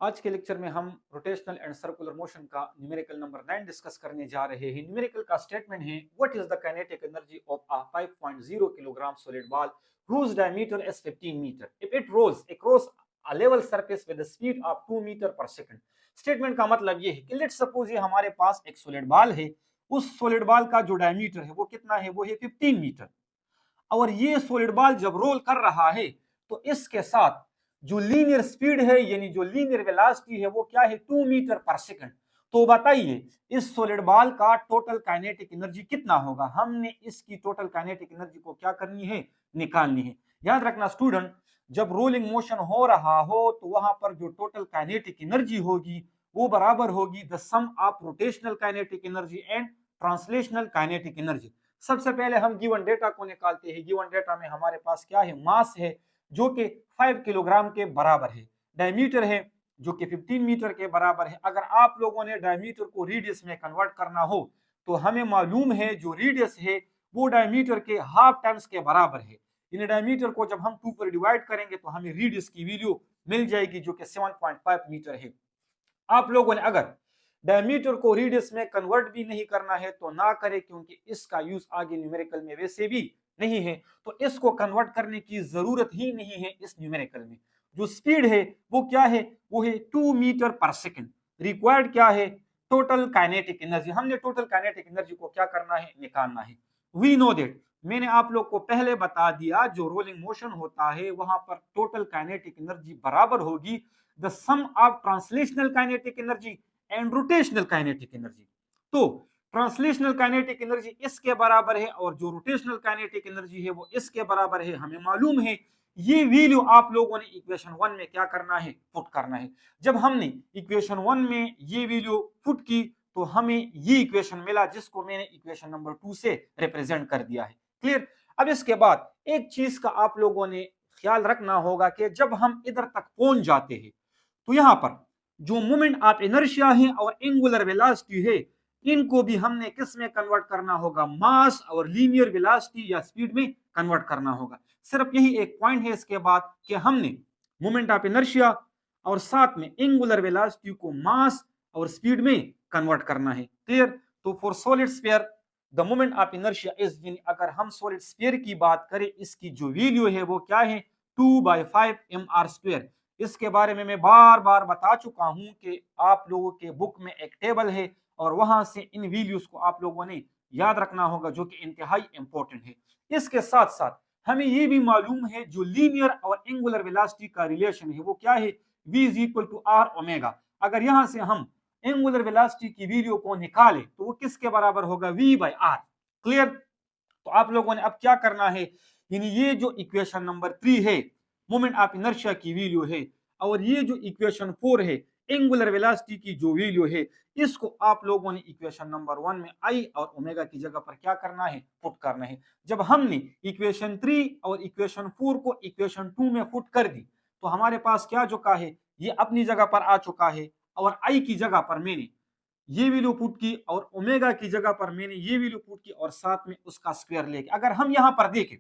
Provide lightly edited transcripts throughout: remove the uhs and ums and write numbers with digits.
आज के लेक्चर में हम रोटेशनल एंड सर्कुलर मोशन का न्यूमेरिकल नंबर 9 डिस्कस करने जा रहे हैं। न्यूमेरिकल का स्टेटमेंट है what is the kinetic energy of a 5.0 kilogram solid ball whose diameter is 15 meter if it rolls across a level surface with a speed of 2 meter per second। Statement का मतलब ये है कि let's suppose ये हमारे पास एक solid ball है, उस सॉलिड बॉल का जो डायमीटर है वो कितना है, वो है 15 मीटर। और ये सॉलिड बॉल जब रोल कर रहा है तो इसके साथ जो लीनियर स्पीड है यानी जो लीनियर वेलोसिटी है वो क्या है, 2 मीटर पर सेकंड। तो बताइए इस सॉलिड बॉल का टोटल काइनेटिक एनर्जी कितना होगा। हमने इसकी टोटल काइनेटिक एनर्जी को क्या करनी है, निकालनी है। याद रखना स्टूडेंट, जब रोलिंग मोशन हो रहा हो तो वहां पर जो टोटल काइनेटिक एनर्जी होगी वो बराबर होगी the sum of rotational kinetic energy and translational kinetic energy. सबसे पहले हम गिवन डेटा को निकालते हैं। गिवन डेटा में हमारे पास क्या है, मास है जो कि 5 किलोग्राम के बराबर है, डायमीटर है जो कि 15 मीटर के बराबर है। अगर आप लोगों ने डायमीटर को रेडियस में कन्वर्ट करना हो तो हमें मालूम है जो रेडियस है वो डायमीटर के हाफ टाइम्स के बराबर है। इन डायमीटर को जब हम 2 पर डिवाइड करेंगे तो हमें रेडियस की वैल्यू मिल जाएगी जो कि 7.5 मीटर है। आप लोगों ने अगर डायमीटर को रेडियस में कन्वर्ट भी नहीं करना है तो ना करें, क्योंकि इसका यूज आगे न्यूमेरिकल में वैसे भी नहीं है, तो इसको कन्वर्ट करने की जरूरत ही नहीं है। इस न्यूमेरिकल में जो स्पीड है वो क्या है, वो है 2 मीटर पर सेकंड। रिक्वायर्ड क्या है, टोटल काइनेटिक एनर्जी। हमने टोटल काइनेटिक एनर्जी को क्या करना है, निकालना है। वी नो दैट, मैंने आप लोग को पहले बता दिया जो रोलिंग मोशन होता है वहां पर टोटल काइनेटिक एनर्जी बराबर होगी the sum of translational kinetic energy and rotational kinetic energy. तो ट्रांसलेशनल काइनेटिक एनर्जी इसके बराबर है और जो रोटेशनल काइनेटिक एनर्जी है वो इसके बराबर है। हमें मालूम है ये वैल्यू आप लोगों ने इक्वेशन 1 में क्या करना है, पुट करना है। जब हमने इक्वेशन 1 में ये वैल्यू पुट की तो हमें ये इक्वेशन मिला जिसको मैंने इक्वेशन नंबर 2 से रिप्रेजेंट कर दिया है। क्लियर। अब इसके बाद एक चीज का आप लोगों ने ख्याल रखना होगा कि जब हम इधर तक पहुंच जाते हैं तो यहां पर जो मोमेंट ऑफ इनर्शिया है और एंगुलर वेलोसिटी है इनको भी हमने किस में कन्वर्ट करना होगा, मास और लीनियर वेलोसिटी या स्पीड में कन्वर्ट करना होगा। सिर्फ यही एक पॉइंट है इसके बाद कि हमने मोमेंट ऑफ इनर्शिया और साथ में एंगुलर वेलोसिटी को मास और स्पीड में कन्वर्ट करना है। क्लियर। तो for solid sphere the moment of inertia is, यानी अगर हम सॉलिड स्फीयर की बात करें इसकी जो वैल्यू है वो क्या है, 2/5 mr²। इसके बारे में मैं बार बार बता चुका हूं कि आप लोगों के बुक में एक टेबल है और वहां से इन वैल्यूज को आप लोगों ने याद रखना होगा जो कि इंतहाई इंपॉर्टेंट है। इसके साथ साथ हमें ये भी मालूम है जो लीनियर और एंगुलर वेलोसिटी का रिलेशन है वो क्या है, v is equal to r omega. अगर यहां से हम एंगुलर वेलोसिटी की वैल्यू को निकाले तो वो किसके बराबर होगा, v/r। क्लियर। तो आप लोगों ने अब क्या करना है, यानी ये जो इक्वेशन नंबर 3 है मोमेंट ऑफ इनर्शिया की वैल्यू है और ये जो इक्वेशन 4 है एंगुलर वेलोसिटी की जो वैल्यू है इसको आप लोगों ने इक्वेशन नंबर 1 में आई और ओमेगा की जगह पर क्या करना है, पुट करना है। जब हमने इक्वेशन 3 और इक्वेशन 4 को इक्वेशन 2 में पुट कर दी तो हमारे पास क्या चुका है, ये अपनी जगह पर आ चुका है और आई की जगह पर मैंने ये वैल्यू पुट की और ओमेगा की जगह पर मैंने ये वैल्यू पुट की और साथ में उसका स्क्वायर लेके अगर हम यहां पर देखें,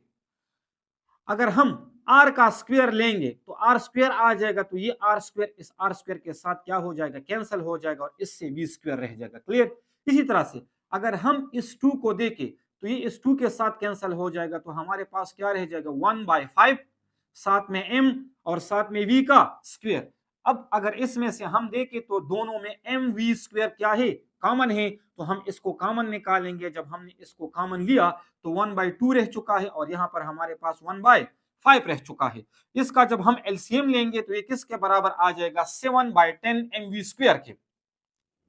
अगर हम आर का स्क्वायर लेंगे तो आर स्क्वायर आ जाएगा, तो ये आर स्क्वायर इस आर स्क्वायर के साथ क्या हो जाएगा, कैंसिल हो जाएगा और इससे बी स्क्वायर रह जाएगा। क्लियर। इसी तरह से अगर हम इस 2 को देखें तो ये इस 2 के साथ कैंसिल हो जाएगा, तो हमारे पास क्या रह जाएगा, 1/5 साथ में m और साथ में v का स्क्वायर। अब अगर इसमें से हम देखें तो दोनों में एम वी स्क्वायर क्या है, कॉमन है, तो हम इसको कॉमन निकालेंगे। जब हमने इसको कॉमन लिया तो 1/2 रह चुका है और यहाँ पर हमारे पास 1/5 रह चुका है। इसका जब हम एलसीएम लेंगे तो ये किसके बराबर आ जाएगा, 7/10 mv स्क्वायर के।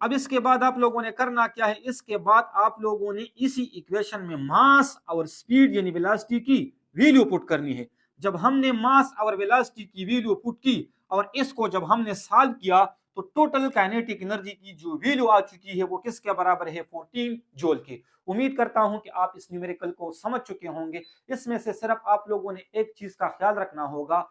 अब इसके बाद आप लोगों ने करना क्या है, इसके बाद आप लोगों ने इसी इक्वेशन में मास और स्पीड यानी वेलोसिटी की वैल्यू पुट करनी है। जब हमने मास और वेलोसिटी की वैल्यू पुट की और इसको जब हमने सॉल्व किया तो टोटल काइनेटिक एनर्जी की जो वैल्यू आ चुकी है वो किसके बराबर है, 14 जूल के। उम्मीद करता हूं कि आप इस न्यूमेरिकल को समझ चुके होंगे। इसमें से सिर्फ आप लोगों ने एक चीज का ख्याल रखना होगा,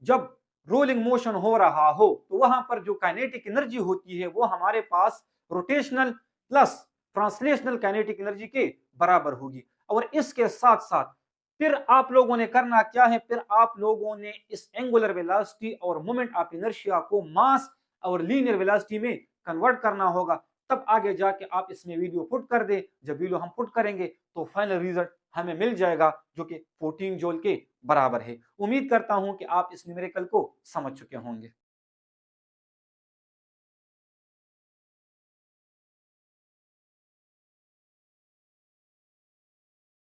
जब रोलिंग मोशन हो रहा हो तो वहां पर जो काइनेटिक एनर्जी होती है वो हमारे पास rotational plus translational kinetic energy के बराबर होगी। और इसके साथ साथ फिर आप लोगों ने करना क्या है, फिर आप लोगों ने इस एंगुलर वेलोसिटी और मोमेंट ऑफ इनर्शिया को मास और लीनियर वेलोसिटी में कन्वर्ट करना होगा, तब आगे जाके आप इसमें वीडियो पुट कर दे। जब वीडियो हम पुट करेंगे तो फाइनल रिजल्ट हमें मिल जाएगा जो कि 14 जूल के बराबर है। उम्मीद करता हूं कि आप इस न्यूमेरिकल को समझ चुके होंगे।